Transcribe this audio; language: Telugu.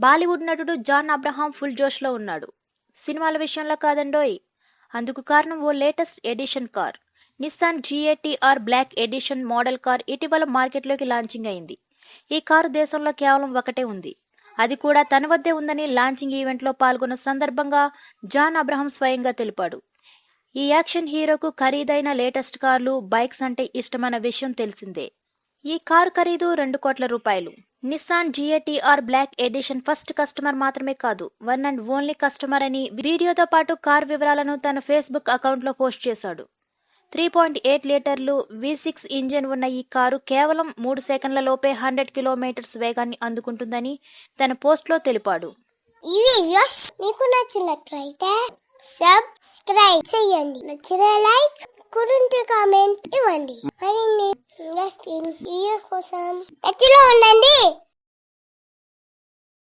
బాలీవుడ్ నటుడు జాన్ అబ్రహాం ఫుల్ జోష్లో ఉన్నాడు. సినిమాల విషయంలో కాదండోయ్. అందుకు కారణం ఓ latest edition car. Nissan GT-R black edition model car ఇటీవల మార్కెట్లోకి లాంచింగ్ అయింది. ఈ కారు దేశంలో కేవలం ఒకటే ఉంది. అది కూడా తన వద్దే ఉందని లాంచింగ్ ఈవెంట్లో పాల్గొన్న సందర్భంగా జాన్ అబ్రహాం స్వయంగా తెలిపాడు. ఈ యాక్షన్ హీరోకు ఖరీదైన లేటెస్ట్ కార్లు, బైక్స్ అంటే ఇష్టమన్న విషయం తెలిసిందే. ఈ కారు ఖరీదు 2 కోట్ల రూపాయలు. Nissan GT-R black edition first customer మాత్రమే కాదు, వన్ అండ్ ఓన్లీ కస్టమర్ అని వీడియోతో పాటు కార్ వివరాలను తన ఫేస్బుక్ అకౌంట్లో పోస్ట్ చేశాడు. 3.8 లీటర్లు V6 ఇంజిన్ ఉన్న ఈ కారు కేవలం 3 సెకండ్ల లోపే 100 కిలోమీటర్స్ వేగాన్ని అందుకుంటుందని తన పోస్ట్లో తెలిపాడు. ఈ వీడియోస్ మీకు నచ్చినట్లయితే సబ్స్క్రైబ్ చేయండి, నచ్చితే లైక్, కుదిరితే కామెంట్ ఇవ్వండి. మరిన్ని ఇంట్రెస్టింగ్ వీడియోస్ కోసం టచ్లో ఉండండి.